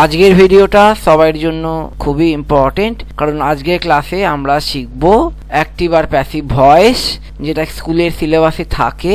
আজকের ভিডিওটা সবার জন্য খুবই ইম্পর্টেন্ট, কারণ আজকের ক্লাসে আমরা শিখব অ্যাক্টিভ আর প্যাসিভ ভয়েস, যেটা স্কুলের সিলেবাসে থাকে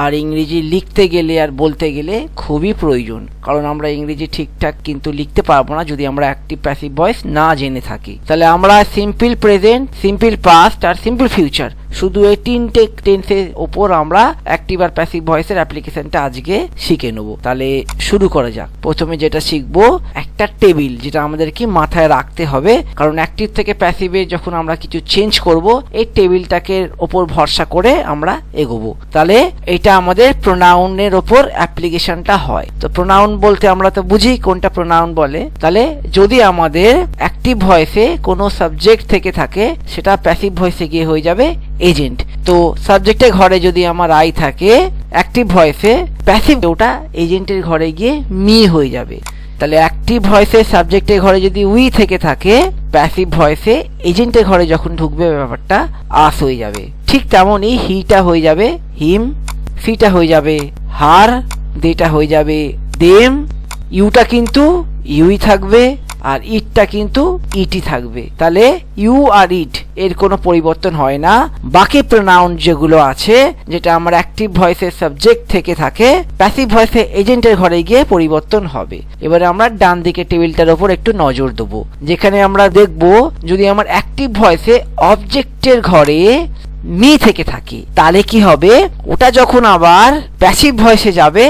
আর ইংরেজি লিখতে গেলে আর বলতে গেলে খুবই প্রয়োজন। কারণ আমরা ইংরেজি ঠিকঠাক কিন্তু লিখতে পারবো না যদি আমরা অ্যাক্টিভ প্যাসিভ ভয়েস না জেনে থাকি। তাহলে আমরা সিম্পল প্রেজেন্ট, সিম্পল পাস্ট আর সিম্পল ফিউচার, শুধু এই তিনটে টেন্সের ওপর আমরা অ্যাক্টিভ আর প্যাসিভ ভয়েসের অ্যাপ্লিকেশনটা আজকে শিখে নেব। তাহলে শুরু করা যাক। প্রথমে যেটা শিখবো একটা টেবিল, যেটা আমাদেরকে মাথায় রাখতে হবে, কারণ অ্যাক্টিভ থেকে প্যাসিভে যখন আমরা কিছু চেঞ্জ করব এই টেবিলটাকে ওপর ভরসা করে আমরা এগোবো। তাহলে এটা আমাদের প্রোনাউনের ওপর অ্যাপ্লিকেশনটা হয়। তো প্রোনাউন বলতে আমরা তো বুঝি কোনটা প্রোনাউন বলে। তাহলে যদি আমাদের অ্যাক্টিভ ভয়েসে কোনো সাবজেক্ট থেকে থাকে, সেটা প্যাসিভ ভয়েসে গিয়ে হয়ে যাবে এজেন্ট। তো সাবজেক্টের ঘরে যদি আমার আই থাকে অ্যাক্টিভ ভয়েসে, প্যাসিভ ওটা এজেন্টের ঘরে গিয়ে মি হয়ে যাবে। তাহলে অ্যাক্টিভ ভয়েসে সাবজেক্টের ঘরে যদি উই থেকে থাকে, প্যাসিভ ভয়েসে এজেন্টের ঘরে যখন ঢুকবে ব্যাপারটা আস হয়ে যাবে। ঠিক তেমনই হিটা হয়ে যাবে হিম, সিটা হয়ে যাবে হার, দেটা হয়ে যাবে দেম, ইউটা কিন্তু ইউই থাকবে আর ইটটা কিন্তু ইটি থাকবে। তাহলে ইউ আর ইট এর কোনো পরিবর্তন হয় না। বাকি প্রোনাউন যেগুলো আছে, যেটা আমার অ্যাক্টিভ ভয়েসের সাবজেক্ট থেকে থাকে, প্যাসিভ ভয়েসে এজেন্টের ঘরে গিয়ে পরিবর্তন হবে। এবারে আমরা ডান দিকে টেবিলটার উপর একটু নজর দেবো, যেখানে আমরা দেখব যদি আমার অ্যাক্টিভ ভয়েসে অবজেক্টের ঘরে মি থেকে থাকে, তাহলে কি হবে, ওটা যখন আবার প্যাসিভ ভয়েসে যাবে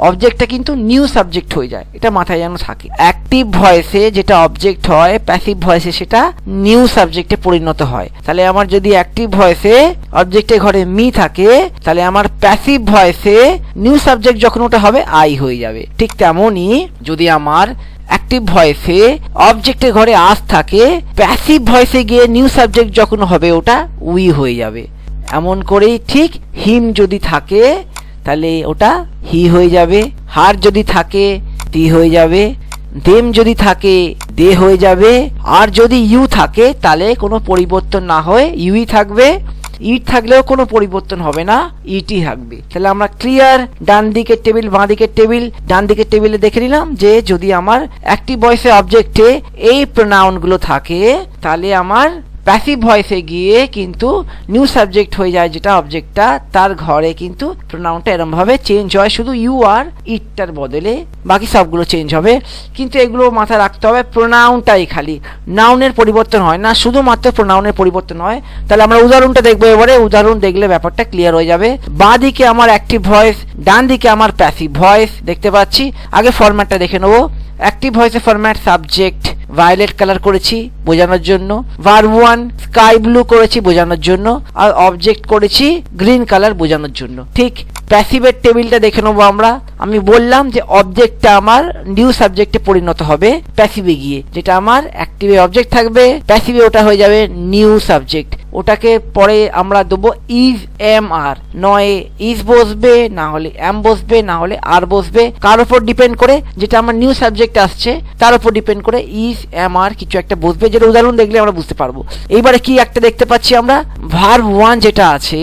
অবজেক্টটা কিন্তু নিউ সাবজেক্ট হয়ে যায়। এটা মাথায় যেন থাকে। অ্যাক্টিভ ভয়েসে যেটা অবজেক্ট হয়, প্যাসিভ ভয়েসে সেটা নিউ সাবজেক্টে পরিণত হয়। তাহলে আমার যদি অ্যাক্টিভ ভয়েসে অবজেক্টের ঘরে মি থাকে, তাহলে আমার প্যাসিভ ভয়েসে নিউ সাবজেক্ট যখন ওটা হবে আই হয়ে যাবে। ঠিক তেমনই যদি আমার অ্যাক্টিভ ভয়েসে অবজেক্টের ঘরে আস থাকে, প্যাসিভ ভয়েসে গিয়ে নিউ সাবজেক্ট যখন হবে ওটা উই হয়ে যাবে। এমন করেই ঠিক হিম যদি থাকে তাহলে ওটা হি হয়ে যাবে, হার যদি থাকে তি হয়ে যাবে, দেম যদি থাকে দে হয়ে যাবে, আর যদি ইউ থাকে তাহলে কোনো পরিবর্তন না হয়ে ইউই থাকবে, ইট থাকলেও কোনো পরিবর্তন হবে না, ইটি থাকবে। তাহলে আমরা ক্লিয়ার ডান দিকের টেবিল বাঁ দিকের টেবিল, ডান দিকের টেবিলে দেখে নিলাম যে যদি আমার অ্যাক্টিভ ভয়েসে অবজেক্টে এই প্রোনাউনগুলো থাকে, তাহলে আমার প্যাসিভ ভয়েসে গিয়ে কিন্তু নিউ সাবজেক্ট হয়ে যায়, যেটা অবজেক্টটা তার ঘরে কিন্তু প্রোনাউনটা এরকম ভাবে চেঞ্জ হয়, শুধু ইউ আর ইটটার বদলে বাকি সবগুলো চেঞ্জ হবে। কিন্তু এগুলো মাথায় রাখতে হবে, প্রোনাউনটাই খালি, নাউনের পরিবর্তন হয় না, শুধুমাত্র প্রোনাউনের পরিবর্তন হয়। তাহলে আমরা উদাহরণটা দেখবো এবারে। উদাহরণ দেখলে ব্যাপারটা ক্লিয়ার হয়ে যাবে। বাঁ দিকে আমার অ্যাক্টিভ ভয়েস, ডান দিকে আমার প্যাসিভ ভয়েস দেখতে পাচ্ছি। আগে ফরম্যাটটা দেখে নেবো। অ্যাক্টিভ ভয়েসের ফরম্যাট সাবজেক্ট ভায়োলেট কালার করেছি বোঝানোর জন্য, ভার্ব ওয়ান স্কাই ব্লু করেছি বোঝানোর জন্য, আর অবজেক্ট করেছি গ্রিন কালার বোঝানোর জন্য। ঠিক প্যাসিভের টেবিলটা দেখে নেবো আমরা। আমি বললাম যে অবজেক্টটা আমার নিউ সাবজেক্টে পরিণত হবে প্যাসিভে গিয়ে, যেটা আমার অ্যাক্টিভে অবজেক্ট থাকবে, প্যাসিভে ওটা হয়ে যাবে নিউ সাবজেক্ট। ওটাকে পরে আমরা দেবো ইজ এম আর, নয় ইজ বসবে, না হলে এম বসবে, না হলে আর বসবে, কার উপর ডিপেন্ড করে, যেটা আমার নিউ সাবজেক্ট আসছে তার উপর ডিপেন্ড করে ইজ এম আর কিছু একটা বসবে, যেটা উদাহরণ দেখলে আমরা বুঝতে পারবো। এইবারে কি একটা দেখতে পাচ্ছি আমরা, ভার্ব ওয়ান যেটা আছে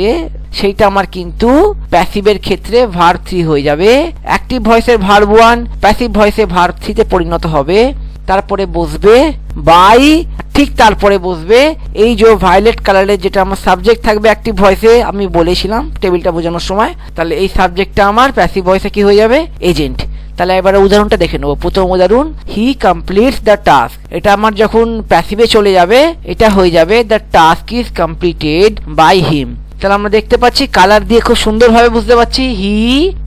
সেইটা আমার কিন্তু প্যাসিভের ক্ষেত্রে ভার্ব থ্রি হয়ে যাবে। অ্যাক্টিভ ভয়েসের ভার্ব ওয়ান প্যাসিভ ভয়েসে ভার্ব থ্রিতে পরিণত হবে। তারপরে বসবে বাই, ঠিক তারপরে বসবে এই যে ভায়োলেট কালারের যেটা আমার সাবজেক্ট থাকবে অ্যাক্টিভ ভয়েসে, আমি বলেছিলাম টেবিলটা বোঝানোর সময়। তাহলে এই সাবজেক্টটা আমার প্যাসিভ ভয়েসে কি হয়ে যাবে, এজেন্ট। তাহলে এবারে উদাহরণটা দেখে নেবো। প্রথম উদাহরণ, হি কমপ্লিটস দ্য টাস্ক। এটা আমার যখন প্যাসিভে চলে যাবে এটা হয়ে যাবে the task is completed by him. তাহলে আমরা দেখতে পাচ্ছি কালার দিয়ে খুব সুন্দরভাবে বুঝতে পারছি হি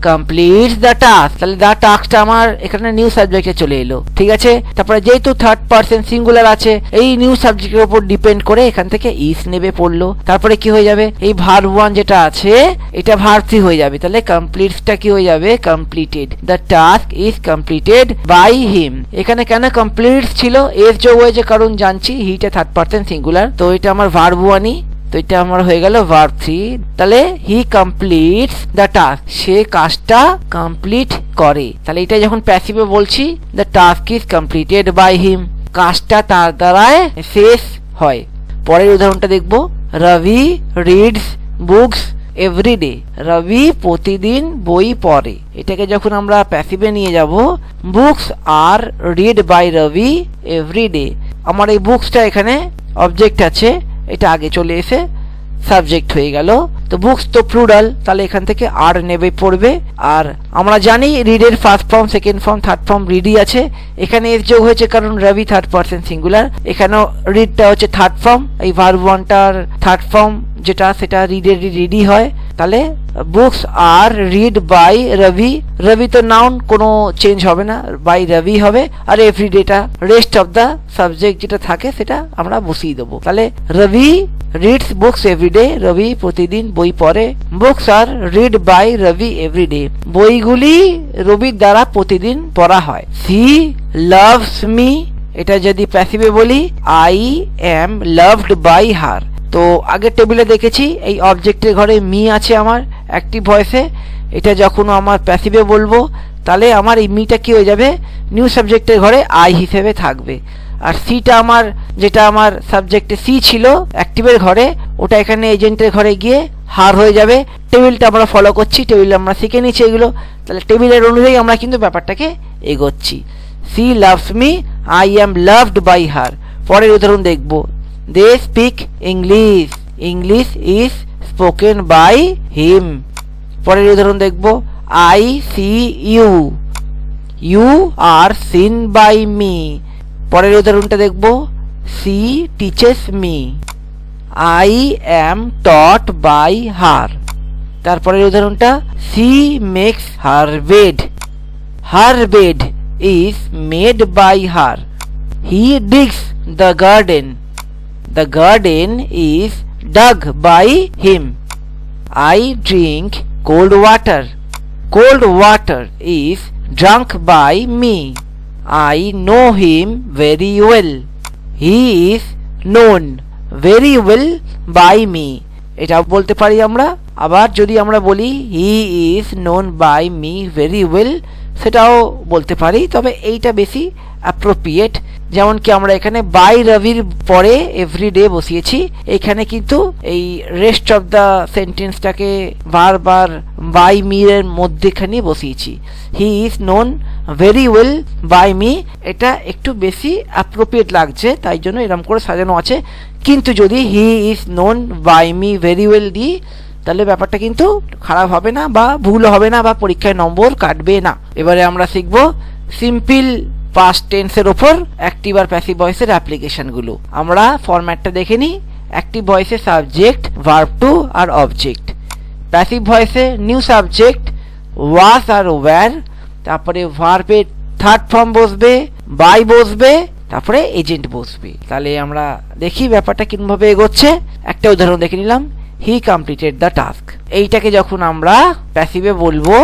কমপ্লিটস দ্য টাস্ক। তাহলে দ্য টাস্কটা আমার এখানে নিউ সাবজেক্টে চলে এলো, ঠিক আছে। তারপরে যেহেতু থার্ড পারসন সিঙ্গুলার আছে, এই নিউ সাবজেক্টের উপর ডিপেন্ড করে এখান থেকে ইজ নেবে পড়লো। তারপরে কি হয়ে যাবে, এই ভার্ব ওয়ান যেটা আছে এটা ভার্ব থ্রি হয়ে যাবে। তাহলে কমপ্লিটসটা কি হয়ে যাবে, completed, the task is completed by him. এখানে কেন কমপ্লিটস ছিল, এর যোগ হয়েছে কারণ জানছি হিটা থার্ড পারসন সিঙ্গুলার, তো এটা আমার ভার্ব ওয়ানই, তো এটা আমার হয়ে গেল ভার্ব থ্রি। তাহলে হি কমপ্লিটস দ্য টাস্ক, সে কাজটা কমপ্লিট করে। তাহলে এটা যখন প্যাসিভে বলছি the task is completed by him, কাজটা তার দ্বারায় শেষ হয়। পরের উদাহরণটা দেখবো, Ravi reads books every day, Ravi প্রতিদিন বই পড়ে। এটাকে যখন আমরা প্যাসিভে নিয়ে যাব, books are read by Ravi every day. আমার এই বুকসটা এখানে অবজেক্ট আছে, এটা আগে চলে এসে সাবজেক্ট হয়ে গেল। তো বুকস তো প্লুরাল, তাহলে এখান থেকে আর নেবে পড়বে। আর আমরা জানি রিডের first form, second form, third form রিডই আছে। এখানে এস যোগ হয়েছে কারণ রবি থার্ড পারসন সিঙ্গুলার, এখানেও রিডটা হচ্ছে থার্ড ফর্ম। এই ভার্ব ওয়ানটার থার্ড ফর্ম যেটা, সেটা রিডের রিডই হয়। তাহলে books are read by Ravi, Ravi তো নাউন, কোনো চেঞ্জ হবে না, বাই রবি হবে। আর এভরিডেটা রেস্ট অফ দ্য সাবজেক্ট যেটা থাকে সেটা আমরা বসিয়ে দেবো। তাহলে Ravi reads books every day, Ravi প্রতিদিন বই পড়ে। Books are read by Ravi every day, বইগুলি রবির দ্বারা প্রতিদিন পড়া হয়। হি লাভস মি, এটা যদি প্যাসিভে বলি, I am loved by her. তো আগের টেবিলে দেখেছি এই অবজেক্টের ঘরে মি আছে আমার অ্যাক্টিভ ভয়েসে। এটা যখন আমার প্যাসিভে বলবো তাহলে আমার এই মিটা কি হয়ে যাবে, নিউ সাবজেক্টের ঘরে আই হিসেবে থাকবে। আর সিটা আমার, যেটা আমার সাবজেক্টে সি ছিল অ্যাক্টিভের ঘরে, ওটা এখানে এজেন্টের ঘরে গিয়ে হার হয়ে যাবে। টেবিলটা আমরা ফলো করছি, টেবিলে আমরা শিখে নিচ্ছি এগুলো। তাহলে টেবিলের অনুযায়ী আমরা কিন্তু ব্যাপারটাকে এগোচ্ছি। She loves me, I am loved by her. পরের উদাহরণ দেখব, they speak English, English is spoken by him. পরের উদাহরণ দেখব, I see you, you are seen by me. পরের উদাহরণটা দেখব, she teaches me, I am taught by her. তারপরের উদাহরণটা, she makes her bed, her bed is made by her. He digs the garden, the garden is dug by him. I drink cold water, cold water is drunk by me. I know him very well. He is known very well by me. এটা বলতে পারি আমরা। আবার যদি আমরা বলি he is known by me very well, সেটাও বলতে পারি, তবে এইটা বেশি অ্যাপ্রোপ্রিয়েট। যেমন কি আমরা এখানে বাই রবির পরে এভরিডে বসিয়েছি, এখানে কিন্তু এই রেস্ট অফ দ্য সেন্টেন্সটাকে বারবার বাই মি এর মধ্যেখানে বসিয়েছি। He is known very well by me, এটা একটু বেশি অ্যাপ্রোপ্রিয়েট লাগছে, তাই জন্য এরকম করে সাজানো আছে। কিন্তু যদি he is known by me very well দিই, তাহলে ব্যাপারটা কিন্তু খারাপ হবে না, বা ভুল হবে না, বা পরীক্ষায় নম্বর কাটবে না। এবারে আমরা শিখব সিম্পল পাস্ট টেন্সের ওপর অ্যাক্টিভ আর প্যাসিভ ভয়েসের অ্যাপ্লিকেশনগুলো। আমরা ফরম্যাটটা দেখে নিই। অ্যাক্টিভ ভয়েসে সাবজেক্ট, ভার্ব টু আর অবজেক্ট। প্যাসিভ ভয়েসে নিউ সাবজেক্ট ওয়াজ আর ওয়্যার, তারপরে ভার্বের থার্ড ফর্ম বসবে, বাই বসবে, তারপরে এজেন্ট বসবে। তাহলে আমরা দেখি ব্যাপারটা কিভাবে এগোচ্ছে। একটা উদাহরণ দেখে নিলাম, হি কমপ্লিটেড দ্য টাস্ক। এইটাকে যখন আমরা প্যাসিভে বলবো,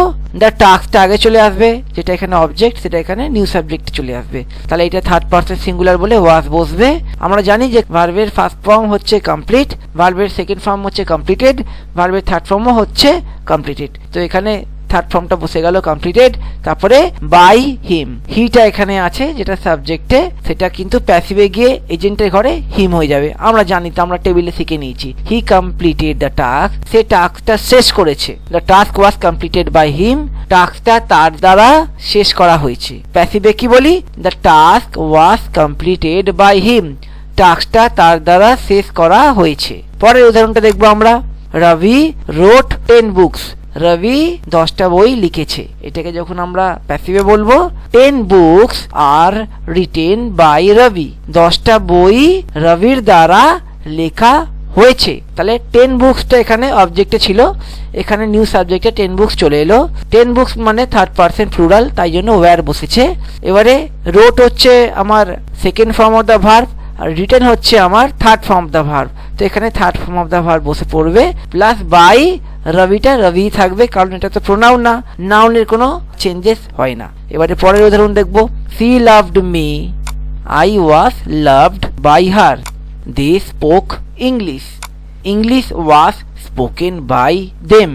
দ্য টাস্কটা আগে চলে আসবে, যেটা এখানে অবজেক্ট সেটা এখানে নিউ সাবজেক্ট চলে আসবে। তাহলে এটা থার্ড পারসন সিঙ্গুলার বলে ওয়াজ বসবে। আমরা জানি যে ভার্বের ফার্স্ট ফর্ম হচ্ছে কমপ্লিট, ভার্বের সেকেন্ড ফর্ম হচ্ছে কমপ্লিটেড, ভার্বের থার্ড ফর্মও হচ্ছে কমপ্লিটেড। তো এখানে থার্ড ফর্মটা বসে গেল কমপ্লিটেড। তারপরে বাই হিম, হিটা এখানে আছে যেটা সাবজেক্টে, সেটা কিন্তু প্যাসিভে গিয়ে এজেন্টের ঘরে হিম হয়ে যাবে। আমরা জানি, তো আমরা টেবিলে শিখে নিয়েছি। হি কমপ্লিটেড দ্য টাস্ক, সে টাস্কটা শেষ করেছে। The task was completed by him, টাস্কটা তার দ্বারা শেষ করা হয়েছে। প্যাসিভে কি বলি, the task was completed by him, টাস্কটা তার দ্বারা শেষ করা হয়েছে। পরের উদাহরণটা দেখবো আমরা, রবি রোট 10 বুকস, রবি 10টা বই লিখেছে। এটাকে যখন আমরা প্যাসিভে বলবো, 10 বুকস আর রিটেন বাই রবি, 10টা বই রবির দ্বারা লেখা হয়েছে। তাহলে 10 বুকসটা এখানে অবজেক্টে ছিল, এখানে নিউ সাবজেক্টে 10 বুকস চলে এলো। 10 বুকস মানে থার্ড পারসন প্লুরাল, তাই জন্য ওয়্যার বসেছে। এবারে রোট হচ্ছে আমার second form of the verb, আর রিটেন হচ্ছে আমার third form of the verb. তো এখানে third form of the verb বসে পড়বে, প্লাস বাই রবিটা রবি থাকবে, কারণ এটা তো প্রোনাউন না, নাউনের কোনো চেঞ্জেস হয় না। এবারে পরের উদাহরণ দেখবো, she loved me, I was loved by her, they spoke English, English was spoken by them.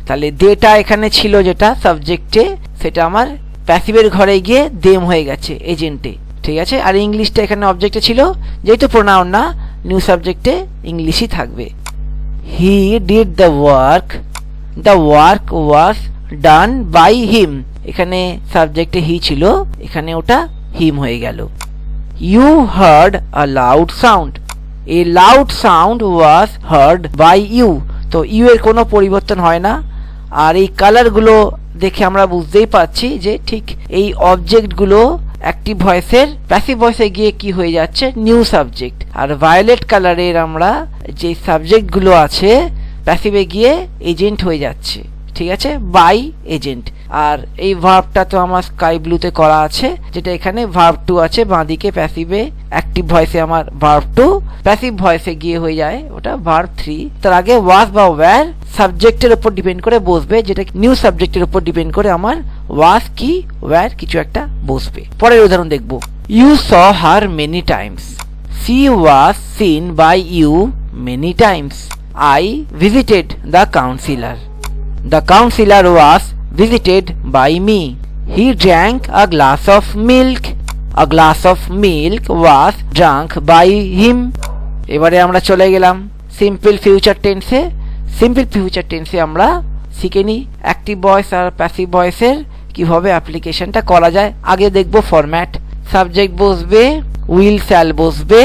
তাহলে দেটা এখানে ছিল যেটা সাবজেক্টে, সেটা আমার প্যাসিভের ঘরে গিয়ে দেম হয়ে গেছে এজেন্টে, ঠিক আছে। আর ইংলিশটা এখানে অবজেক্টে ছিল, যেহেতু প্রোনাউন না, নিউ সাবজেক্টে ইংলিশই থাকবে। He did the work the work was done by him, এখানে সাবজেক্টে হি ছিল, এখানে ওটা হিম হয়ে গেল। You heard a loud sound, a loud sound was heard by you, তো ইউ এর কোনো পরিবর্তন হয় না। আর এই কালারগুলো দেখে আমরা বুঝতেই পারছি যে ঠিক এই অবজেক্টগুলো অ্যাক্টিভ ভয়েসের প্যাসিভ ভয়েসে গিয়ে কি হয়ে যাচ্ছে, নিউ সাবজেক্ট। আর ভায়োলেট কালারের আমরা যে সাবজেক্টগুলো আছে প্যাসিভে গিয়ে এজেন্ট হয়ে যাচ্ছে, ঠিক আছে, বাই এজেন্ট। আর এই ভার্বটা তো আমার স্কাই ব্লুতে করা আছে, যেটা এখানে ভার্ব টু আছে বাঁদিকে প্যাসিভে, অ্যাক্টিভ ভয়েসে আমার ভার্ব টু, প্যাসিভ ভয়েসে গিয়ে হয়ে যায় ওটা ভার্ব থ্রি। তার আগে ওয়াজ বা ওয়্যার সাবজেক্টের উপর ডিপেন্ড করে বসবে, যেটা নিউ সাবজেক্টের উপর ডিপেন্ড করে আমার ওয়াজ কি ওয়্যার কিছু একটা বসবে। পরের উদাহরণ দেখব। You saw her many times, she was seen by you many times. I visited the counselor. The counselor was visited by me. He drank a glass of milk. A glass of milk was drunk by him. এবারে আমরা চলে গেলাম simple future টেন্সে। Simple future টেন্সে আমরা শিখে নিই active voice আর passive ভয়েসের কিভাবে অ্যাপ্লিকেশনটা করা যায়। আগে দেখব ফরম্যাট। সাবজেক্ট বসবে, উইল শ্যাল বসবে,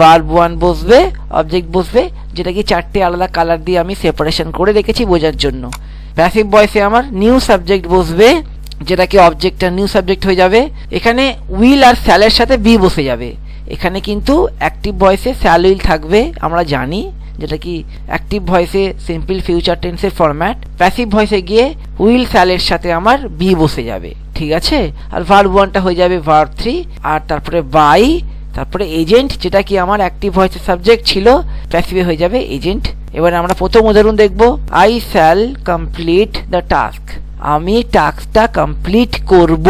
ভার্ব ওয়ান বসবে, অবজেক্ট বসবে, যেটা কি চারটে আলাদা কালার দিয়ে আমি সেপারেশন করে রেখেছি বোঝার জন্য। প্যাসিভ ভয়েসে আমার নিউ সাবজেক্ট বসবে, যেটা কি অবজেক্টটা নিউ সাবজেক্ট হয়ে যাবে। এখানে উইল আর শ্যালের সাথে বি বসে যাবে। এখানে কিন্তু অ্যাক্টিভ ভয়েসে শ্যাল উইল থাকবে আমরা জানি, যেটা কি অ্যাক্টিভ ভয়েসে সিম্পল ফিউচার টেন্সের ফরম্যাট। প্যাসিভ ভয়েসে গিয়ে উইল শ্যালের সাথে আমার বি বসে যাবে, ঠিক আছে। আর ভার্ব ওয়ানটা হয়ে যাবে ভার্ব থ্রি, আর তারপরে বাই, তারপরে এজেন্ট, যেটা কি আমার অ্যাক্টিভ ভয়েসের সাবজেক্ট ছিল, প্যাসিভে হয়ে যাবে এজেন্ট। এবার আমরা প্রথম উদাহরণ দেখব। I shall complete the task, আমি টাস্কটা কমপ্লিট করব।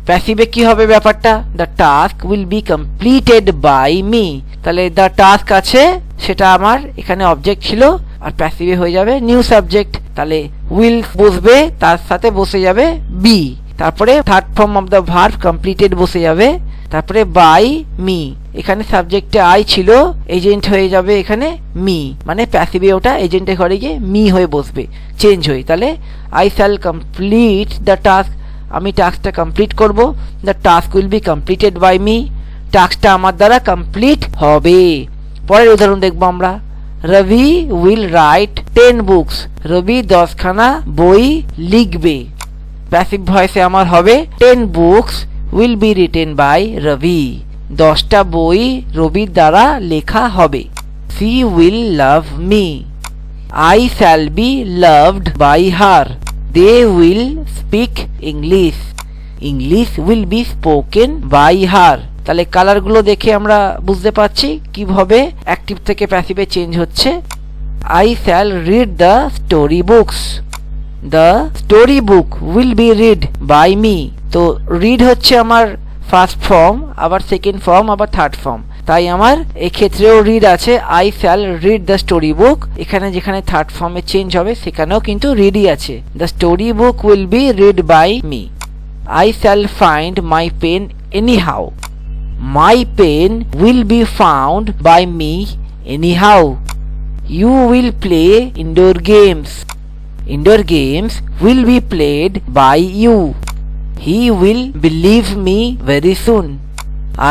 প্যাসিভে কি হবে ব্যাপারটা, the task will be completed by me. তাহলে দ্য টাস্ক আছে, সেটা আমার এখানে অবজেক্ট ছিল, আর প্যাসিভে হয়ে যাবে নিউ সাবজেক্ট। তাহলে উইল বসবে, তার সাথে বসে যাবে বি, তারপরে third form of the verb completed বসে যাবে, তারপরে বাই মি। এখানে সাবজেক্টে আই ছিল, এজেন্ট হয়ে যাবে এখানে মি, মানে প্যাসিভে ওটা এজেন্টের ঘরে গিয়ে মি হয়ে বসবে, চেঞ্জ হয়ে। তাহলে I shall complete the task, আমি টাস্কটা কমপ্লিট করব। The task will be completed by me, টাস্কটা আমার দ্বারা কমপ্লিট হবে। পরের উদাহরণ দেখবো আমরা। Rabi will write 10 books, Rabi 10খানা বই লিখবে। প্যাসিভ ভয়েসে আমার হবে 10 books will be written by Ravi, 10টা বই রবির দ্বারা লেখা হবে। She will love me, I shall be loved by her. They will speak English, English will be spoken by her. তাহলে কালারগুলো দেখে আমরা বুঝতে পারছি কিভাবে অ্যাক্টিভ থেকে প্যাসিভে চেঞ্জ হচ্ছে। I shall read the story books, the story book will be read by me. তো রিড হচ্ছে আমার ফার্স্ট ফর্ম, আবার সেকেন্ড ফর্ম, আবার থার্ড ফর্ম, তাই আমার এক্ষেত্রেও রিড আছে। I shall read the story বুক, এখানে যেখানে থার্ড ফর্মে চেঞ্জ হবে সেখানেও কিন্তু রিডই আছে। The story book will be read by me. I shall find my pen anyhow, my pen will be found by me anyhow. You will play indoor games, indoor games will be played by you. He will believe me very soon,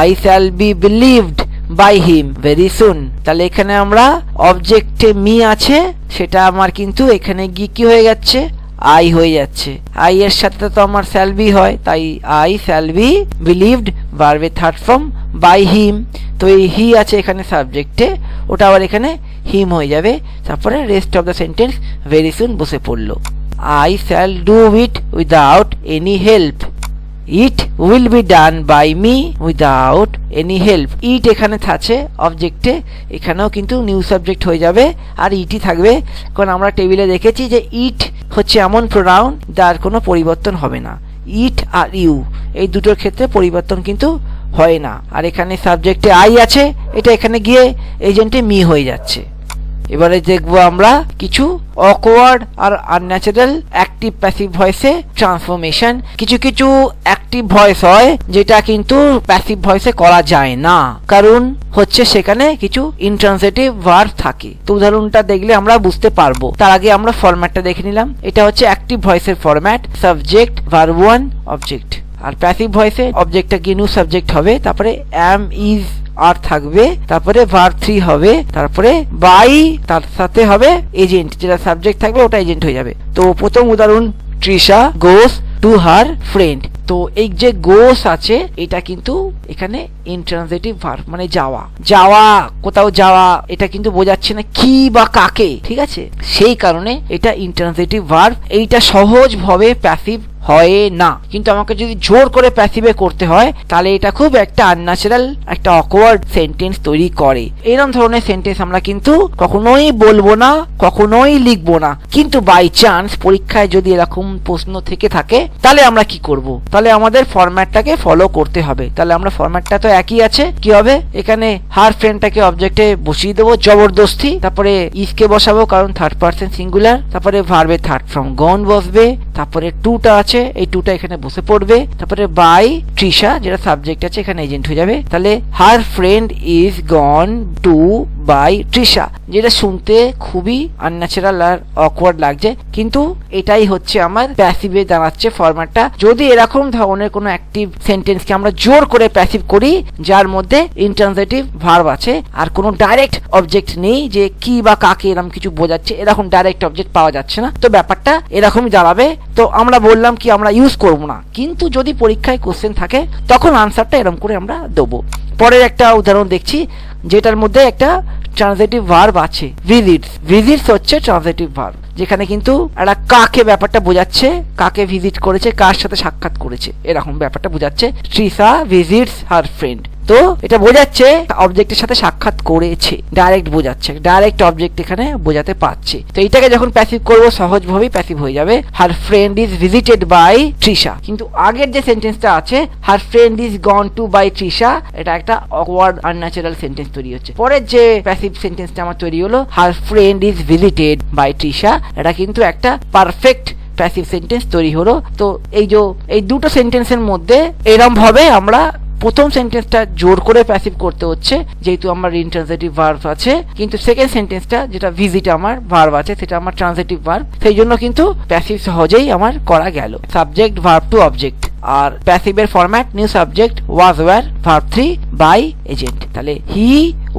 I shall be believed by him very soon. তাহলে এখানে আমরা অবজেক্টে me আছে, সেটা আমার কিন্তু এখানে গিয়ে কি হয়ে যাচ্ছে, আই হয়ে যাচ্ছে। আই এর সাথে তো আমার শ্যাল বি হয়, তাই আই শ্যাল বি বিলিভড, ভার্বের থার্ড ফর্ম বাই হিম। তো এই হি আছে এখানে সাবজেক্টে, ওটা আবার এখানে হিম হয়ে যাবে। তারপরে rest of the sentence very soon বসে পড়লো। I shall do it without any help, it will be done by me without any help. It এখানে থাকছে অবজেক্টে, এখানেও কিন্তু নিউ সাবজেক্ট হয়ে যাবে, আর ইটই থাকবে, কারণ আমরা টেবিলে দেখেছি যে ইট হচ্ছে এমন প্রোনাউন যার কোনো পরিবর্তন হবে না। ইট আর ইউ এই দুটোর ক্ষেত্রে পরিবর্তন কিন্তু হয় না। আর এখানে সাবজেক্টে আই আছে, এটা এখানে গিয়ে এজেন্টে মি হয়ে যাচ্ছে। এবারে দেখবো আমরা কিছু অকওয়ার্ড আর আনন্যাচারাল অ্যাক্টিভ প্যাসিভ ভয়েসে ট্রান্সফরমেশন। কিছু কিছু অ্যাক্টিভ ভয়েস হয় যেটা কিন্তু প্যাসিভ ভয়েসে করা যায় না, কারণ হচ্ছে সেখানে কিছু ইন্ট্রান্সিটিভ ভার্ব থাকে। তো উদাহরণটা দেখলে আমরা বুঝতে পারবো। তার আগে আমরা ফরম্যাটটা দেখে নিলাম। এটা হচ্ছে অ্যাক্টিভ ভয়েসের ফরম্যাট, সাবজেক্ট, ভার্ব 1, অবজেক্ট। আর প্যাসিভ ভয়েসে অবজেক্টটা কি নিউ সাবজেক্ট হবে, তারপরে অ্যাম, ইজ, আর থাকবে, তারপরে ভার্ব 3 হবে, তারপরে বাই, তার সাথে হবে এজেন্ট, যেটা সাবজেক্ট থাকবে ওটা এজেন্ট হয়ে যাবে। তো প্রথম উদাহরণ, Trisha goes to her friend. তো এই যে গোস আছে এটা কিন্তু এখানে ইন্ট্রান্সিটিভ ভার্ব, মানে যাওয়া, যাওয়া, কোথাও যাওয়া, এটা কিন্তু বোঝাচ্ছে না কি বা কাকে, ঠিক আছে? সেই কারণে এটা ইন্ট্রান্সিটিভ ভার্ব। এইটা সহজভাবে প্যাসিভ হয় না, কিন্তু আমাকে যদি জোর করে প্যাসিভে করতে হয় তাহলে এটা খুব একটা আনন্যাচারাল, একটা অকওয়ার্ড সেন্টেন্স তৈরি করে। এরকম ধরনের সেন্টেন্স আমরা কিন্তু কখনোই বলবো না, কখনোই লিখবো না। কিন্তু বাই চান্স পরীক্ষায় যদি এরকম প্রশ্ন থেকে থাকে তাহলে আমরা কি করব? তাহলে আমাদের ফরম্যাটটাকে ফলো করতে হবে। তাহলে আমরা ফরম্যাটটা তো একই আছে, কি হবে, এখানে হার ফ্রেন্ডটাকে অবজেক্টে বসিয়ে দেবো জবরদস্তি, তারপরে ইজকে বসাবো কারণ থার্ড পারসন সিঙ্গুলার, তারপরে ভার্বে থার্ড ফর্ম গন বসবে, তারপরে টুটা আছে, এই টুটা এখানে বসে পড়বে, তারপরে বাই তৃষা যেটা সাবজেক্ট আছে এখানে এজেন্ট হয়ে যাবে। তাহলে her friend is gone to by Trisha, যেটা শুনতে খুবই আনন্যাচারাল আর অকওয়ার্ড লাগছে, কিন্তু এটাই হচ্ছে আমার প্যাসিভে দাঁড়াচ্ছে ফরম্যাটটা। যদি এরকম ধরনের কোনো অ্যাক্টিভ সেন্টেন্সকে আমরা জোর করে প্যাসিভ করি যার মধ্যে ইন্ট্রান্সিটিভ ভার্ব আছে আর কোনো ডাইরেক্ট অবজেক্ট নেই যে কি বা কাকে এরকম কিছু বোঝাচ্ছে, এরকম ডাইরেক্ট অবজেক্ট পাওয়া যাচ্ছে না, তো ব্যাপারটা এরকমই দাঁড়াবে। তো আমরা বললাম কি আমরা ইউজ করব না, কিন্তু যদি পরীক্ষায় কোশ্চেন থাকে তখন আনসারটা এরকম করে আমরা দেবো। পরের একটা উদাহরণ দেখছি যেটার মধ্যে একটা ট্রান্সিটিভ ভার্ব আছে, ভিজিটস। ভিজিটস হচ্ছে ট্রান্সিটিভ ভার্ব, যেখানে কিন্তু একটা কাকে ব্যাপারটা বোঝাচ্ছে, কাকে ভিজিট করেছে, কার সাথে সাক্ষাৎ করেছে, এরকম ব্যাপারটা বোঝাচ্ছে। তৃষা ভিজিটস হার ফ্রেন্ড, তো এটা বোঝাচ্ছে অবজেক্টের সাথে সাক্ষাৎ করেছে, ডাইরেক্ট বোঝাচ্ছে, ডাইরেক্ট অবজেক্ট এখানে বোঝাতে পারছে। তো এইটাকে যখন প্যাসিভ করবো সহজভাবেই প্যাসিভ হয়ে যাবে, her friend is visited by Trisha. কিন্তু আগের যে সেন্টেন্সটা আছে her friend is gone to by Trisha, এটা একটা অকওয়ার্ড আনন্যাচারাল সেন্টেন্স তৈরি হচ্ছে। পরের যে প্যাসিভ সেন্টেন্সটা আমার তৈরি হলো her friend is visited by Trisha, এটা কিন্তু একটা পারফেক্ট প্যাসিভ সেন্টেন্স তৈরি হলো। তো এই দুটো সেন্টেন্সের মধ্যে এরম ভাবে আমরা প্রথম সেন্টেন্সটা জোর করে প্যাসিভ করতে হচ্ছে যেহেতু আমার ইন্ট্রান্সিটিভ ভার্ব আছে, কিন্তু সেকেন্ড সেন্টেন্সটা যেটা ভিজিট আমার ভার্ব আছে সেটা আমার ট্রান্সিটিভ ভার্ব, সেই জন্য কিন্তু প্যাসিভ সহজেই আমার করা গেল। সাবজেক্ট ভার্ব টু অবজেক্ট, আর প্যাসিভের format new subject was were verb 3 by agent. তাহলে he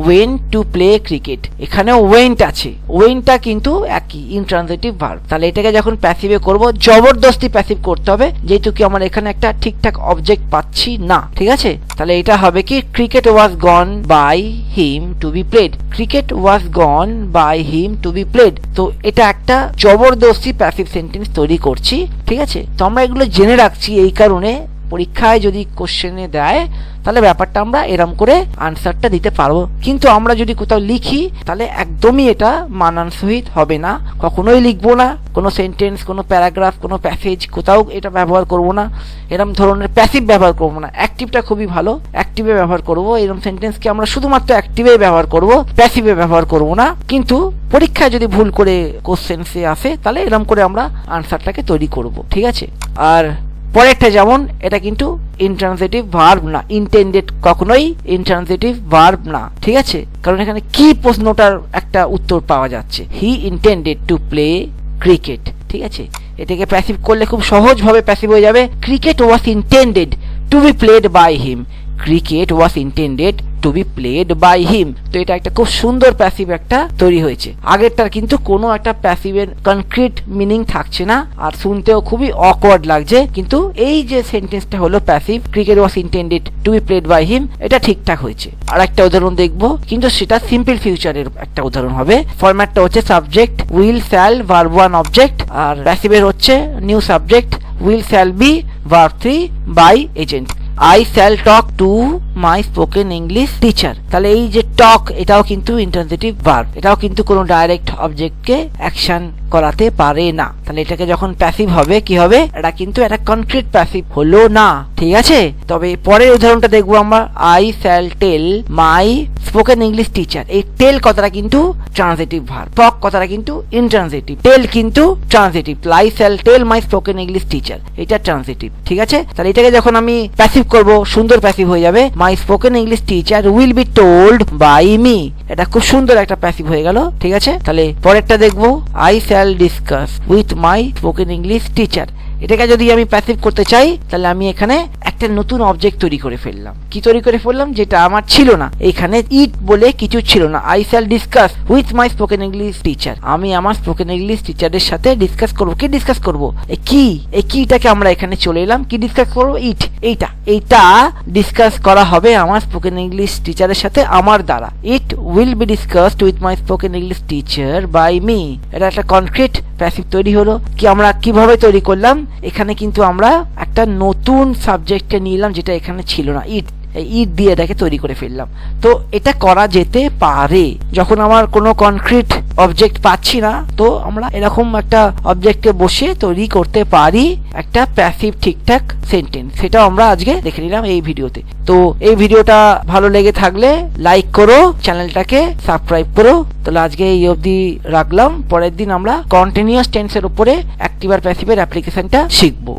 went to play cricket, এখানেও ওয়েন্ট আছে, ওয়েন্টটা কিন্তু একই ইনট্রানজিটিভ ভার্ব। তাহলে এটাকে যখন প্যাসিভে করব জবরদস্তি প্যাসিভ করতে হবে, যেহেতু কি আমার এখানে একটা ঠিকঠাক অবজেক্ট পাচ্ছি না, ঠিক আছে? তাহলে এটা হবে কি cricket was gone by him to be played, cricket was gone by him to be played. তো এটা একটা জবরদস্তি প্যাসিভ সেন্টেন্স তৈরি করছি, ঠিক আছে? তো আমরা এগুলো জেনে রাখছি এই কারণে পরীক্ষায় যদি কোশ্চেনে দেয় তাহলে ব্যাপারটা আমরা এরম করে আনসারটা দিতে পারবো। কিন্তু আমরা যদি কোথাও লিখি তাহলে একদমই এটা মানান সহিত হবে না, কখনোই লিখবো না, কোনো সেন্টেন্স, কোনো প্যারাগ্রাফ, কোনো প্যাসেজ কোথাও এটা ব্যবহার করব না, এরম ধরনের প্যাসিভ ব্যবহার করবো না। অ্যাক্টিভটা খুবই ভালো, অ্যাক্টিভে ব্যবহার করব, এরম সেন্টেন্সকে আমরা শুধুমাত্র অ্যাক্টিভে ব্যবহার করব, প্যাসিভে ব্যবহার করব না। কিন্তু পরীক্ষায় যদি ভুল করে কোশ্চেন্সে আসে তাহলে এরম করে আমরা আনসারটাকে তৈরি করব, ঠিক আছে? আর পরেরটা যেমন এটা কিন্তু ইন্ট্রানজিটিভ ভার্ব না, ইন্টেন্ডেড কখনোই ইন্ট্রানজিটিভ ভার্ব না, ঠিক আছে? কারণ এখানে কি প্রশ্নটার একটা উত্তর পাওয়া যাচ্ছে, হি ইন্টেন্ডেড টু প্লে ক্রিকেট, ঠিক আছে? এটাকে প্যাসিভ করলে খুব সহজভাবে প্যাসিভ হয়ে যাবে, cricket was intended to be played by him, cricket was intended to be played by him. তো এটা একটা খুব সুন্দর প্যাসিভ একটা তৈরি হয়েছে। আগেরটার কিন্তু কোনো একটা প্যাসিভের কনক্রিট মিনিং থাকছে না আর শুনতেও খুবই অকওয়ার্ড লাগছে, কিন্তু এই যে সেন্টেন্সটা হলো passive, cricket was intended to be played by him, এটা ঠিকঠাক হয়েছে। আর একটা উদাহরণ দেখবো, কিন্তু সেটা সিম্পল ফিউচারের একটা উদাহরণ হবে। ফরম্যাটটা হচ্ছে subject will shall verb 1 object, আর প্যাসিভের হচ্ছে new subject will shall be verb 3 by agent. I shall talk to my spoken English teacher. তাহলে এই যে টক, এটাও কিন্তু ইন্ট্রানজিটিভ ভার্ব, এটাও কিন্তু কোনো ডাইরেক্ট অবজেক্টকে অ্যাকশন করাতে পারে না। তাহলে এটাকে যখন প্যাসিভ হবে কি হবে, এটা কিন্তু একটা কনক্রিট প্যাসিভ হলো না, ঠিক আছে। তবে পরের উদাহরণটা দেখবো আমরা, I shall tell my spoken English teacher. এই টেল কথাটা কিন্তু ট্রানজিটিভ ভার্ব, টক কথাটা কিন্তু ইনট্রানজিটিভ, টেল কিন্তু transitive. I shall tell my spoken English teacher, এটা ট্রানজিটিভ, ঠিক আছে। তাহলে এটাকে যখন আমি প্যাসিভ করব, সুন্দর প্যাসিভ হয়ে যাবে, my spoken English teacher will be told by me. এটা খুব সুন্দর একটা প্যাসিভ হয়ে গেল, ঠিক আছে। তাহলে পরেরটা দেখবো, I shall discuss with my spoken English teacher. এটাকে যদি আমি প্যাসিভ করতে চাই, তাহলে আমি এখানে একটা নতুন অবজেক্ট তৈরি করে ফেললাম। কি তৈরি করে ফেললাম, যেটা আমার ছিল না, এখানে ইট বলে কিছু ছিল না। I shall discuss with my spoken English teacher, আমি আমার স্পোকেন ইংলিশ টিচারের সাথে ডিসকাস করবো। কি ডিসকাস করবো, এই কিটাকে আমরা এখানে চলে এলাম, কি ডিসকাস করবো, ইট, এইটা ডিসকাস করা হবে আমার স্পোকেন ইংলিশ টিচারের সাথে আমার দ্বারা। It will be discussed with my spoken English teacher by me. এটা একটা কনক্রিট প্যাসিভ তৈরি হলো। কি আমরা কিভাবে তৈরি করলাম, এখানে কিন্তু আমরা একটা নতুন সাবজেক্টকে নিলাম যেটা এখানে ছিল না, ইট দিয়ে এটাকে তৈরি করে ফেললাম। তো এটা করা যেতে পারে যখন আমার কোনো কনক্রিট অবজেক্ট পাচ্ছি না, তো আমরা এরকম একটা অবজেক্টে বসে তৈরি করতে পারি একটা প্যাসিভ ঠিকঠাক সেন্টেন্স। সেটাও আমরা আজকে দেখে নিলাম এই ভিডিওতে। তো এই ভিডিওটা ভালো লেগে থাকলে লাইক করো, চ্যানেলটাকে সাবস্ক্রাইব করো। তাহলে আজকে এই অবধি রাখলাম, পরের দিন আমরা কন্টিনিউয়াস টেন্সের উপরে অ্যাক্টিভ আর প্যাসিভের অ্যাপ্লিকেশনটা শিখবো।